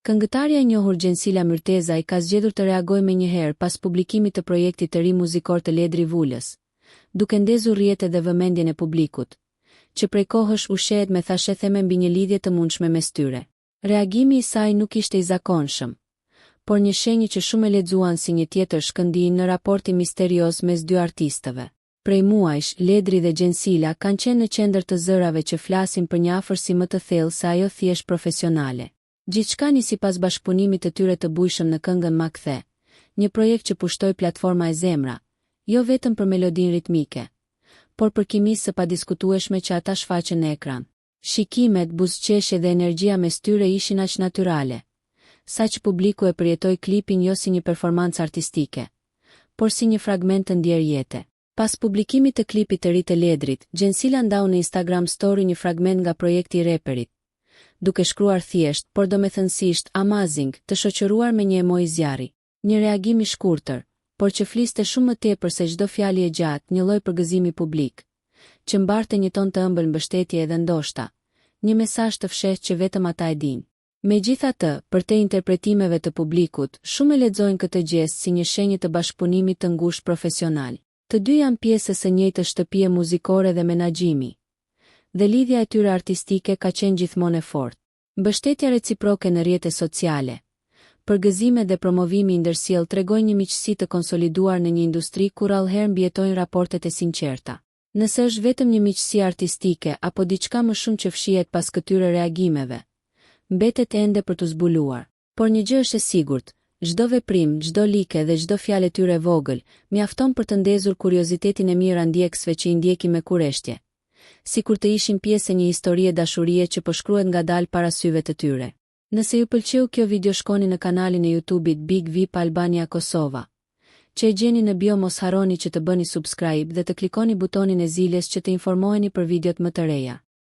Këngëtarja e njohur Gjensila Myrtezaj ka zgjedhur të reagojë menjëherë pas publikimit të projektit të ri muzikor të Ledri Vulës, duke ndezur rrjetet dhe vëmendjen e publikut, që prej kohësh ushqehet me thashetheme mbi një lidhje të mundshme mes tyre. Reagimi i saj nuk ishte i zakonshëm, por një shenjë që shumë e lexuan si një tjetër shkëndijë në raportin misterioz mes dy artistëve. Prej muajsh, Ledri dhe Gjensila kanë qenë në qendër të zërave që flasin për një afërsi më të thellë se ajo thjesht profesionale. Gjithçka nisi pas bashkëpunimit të tyre të bujshëm në këngën Ma Kthe, një projekt që pushtoi platforma e Zemra, jo vetëm për melodinë ritmike, por për kimisë së padiskutueshme që ata shfaqën në ekran. Shikimet, buzëqeshje dhe energjia mes tyre ishin aq natyrale, saqë publiku e përjetoi klipin jo si një performancë artistike, por si një fragment të ndjer jete. Pas publikimit të klipit të ri të Ledrit, Gjensila ndau në Instagram Story një fragment nga projekti i reperit, duke shkruar thjesht, por domethënsisht amazing, të shoqëruar me një emoj zjarri. Një reagim i shkurtër, por që fliste shumë më tepër se çdo fjalë e gjatë, një lloj përgëzimi publik, që mbarte një ton të ëmbël mbështetje edhe ndoshta një mesazh të fshehtë që vetëm ata e dinë. Megjithatë, përtej interpretimeve të publikut, shumë e lexojnë këtë gest si një shenjë të bashkëpunimit të ngushtë profesional. Të dy janë pjesë e së njëjtës shtëpie muzikore dhe menaxhimi, dhe lidhja e tyre artistike ka qenë gjithmonë e fortë. Mbështetja reciproke në rrjetet sociale, përgëzimet dhe promovimi i ndërsjellë tregojnë një miqësi të konsoliduar në një industri ku rrallëherë mbijetojnë raportet e sinqerta. Nëse është vetëm një miqësi artistike apo diçka më shumë që fshihet pas këtyre reagimeve, mbetet ende për të zbuluar. Por një gjë është e sigurt, çdo veprim, çdo like dhe çdo fjalë e tyre vogël, mjafton për të ndezur kuriozitetin e mirë ndjekësve që i ndjekin me kurreshtje, sikur të ishin pjesë e një historie dashurie që po shkruhet ngadalë para syve të tyre. Nëse ju pëlqeu kjo video, shkoni në kanalin e YouTube-it Big VIP Albania Kosova, që e gjeni në bio. Mos harroni që të bëni subscribe dhe të klikoni butonin e zilës që të informoheni për videot më të reja.